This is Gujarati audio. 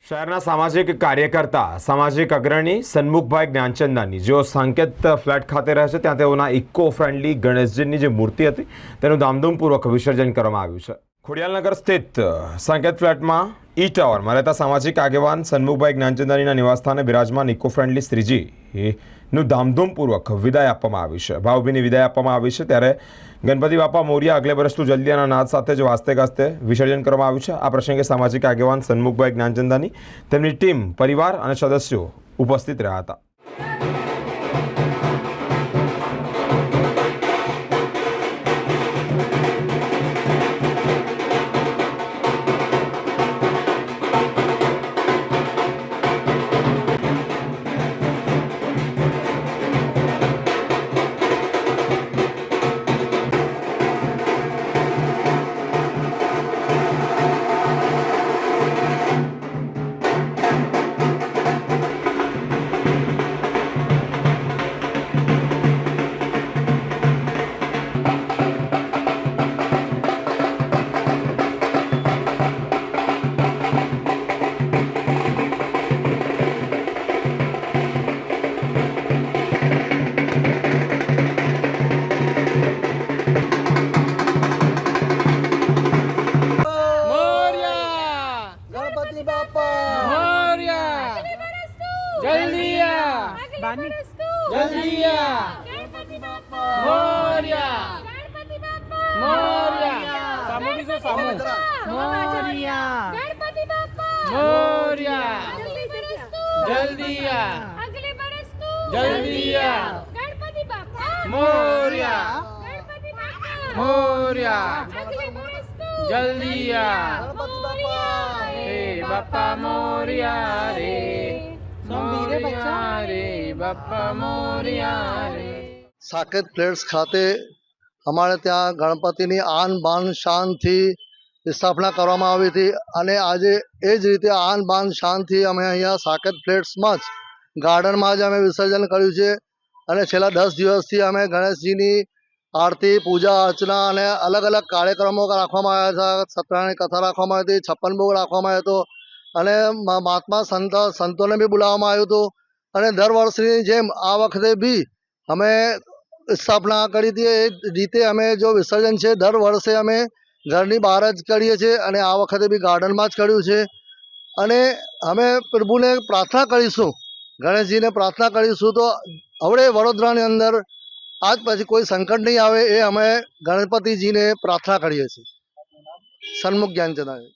શહેરના સામાજિક કાર્યકર્તા સામાજિક અગ્રણી સન્મુખભાઈ જ્ઞાનચંદાની જેઓ સાંકેત ફ્લેટ ખાતે રહે છે ત્યાં તેઓના ઇકો ફ્રેન્ડલી ગણેશજીની જે મૂર્તિ હતી તેનું ધામધૂમપૂર્વક વિસર્જન કરવામાં આવ્યું છે। ખોડિયાલનગર સ્થિત સાંકેત ફ્લેટમાં ઈ ટાવરમાં રહેતા સામાજિક આગેવાન સન્મુખભાઈ જ્ઞાનચંદાનીના નિવાસસ્થાને બિરાજમાન ઇકો ફ્રેન્ડલી શ્રીજીનું ધામધૂમપૂર્વક વિદાય આપવામાં આવી છે। ભાવભીની વિદાય આપવામાં આવી છે ત્યારે ગણપતિ બાપા મોરિયા અગલે બરસતું જલ્દીના નાદ સાથે જ વાસ્તે ગાસ્તે વિસર્જન કરવામાં આવ્યું છે। આ પ્રસંગે સામાજિક આગેવાન સન્મુખભાઈ જ્ઞાનચંદાની તેમની ટીમ પરિવાર અને સદસ્યો ઉપસ્થિત રહ્યા હતા। गणपति बापा मोरया जल्दिया जल्दिया गणपति बापा मोरया मोरया सामूहिक से सामूहिक मोरया गणपति बापा मोरया जल्दिया अगले बरस तो जल्दिया गणपति बापा मोरया गणपति बापा मोरया अगले बरस तो जल्दिया बापा मोरिया रे मोरिया रे बापा मोरिया रे। સાકેત ફ્લેટ્સ ખાતે અમારે ત્યાં ગણપતિની આન બાન શાનથી સ્થાપના કરવામાં આવી હતી અને આજે એ જ રીતે આન બાન શાનથી અમે અહીંયા સાકેત ફ્લેટ્સમાં જ ગાર્ડનમાં જ અમે વિસર્જન કર્યું છે અને છેલ્લા 10 દિવસથી અમે ગણેશજીની આરતી પૂજા અર્ચના અને અલગ અલગ કાર્યક્રમો રાખવામાં આવ્યા હતા। સત્યનારાયણ કથા રાખવામાં આવી હતી, 56 ભોગ રાખવામાં આવ્યો હતો અને મહાત્મા સંતોને બી બોલાવવામાં આવ્યું હતું અને દર વર્ષની જેમ આ વખતે બી અમે સ્થાપના કરી હતી એ રીતે અમે જો વિસર્જન છે દર વર્ષે અમે ઘરની બહાર જ કરીએ છીએ અને આ વખતે બી ગાર્ડનમાં જ કર્યું છે અને અમે પ્રભુને પ્રાર્થના કરીશું, ગણેશજીને પ્રાર્થના કરીશું તો હવે વડોદરાની અંદર આજ પછી કોઈ સંકટ નહીં આવે એ અમે ગણપતિજીને પ્રાર્થના કરીએ છીએ। સન્મુખ જ્ઞાનચંદાની।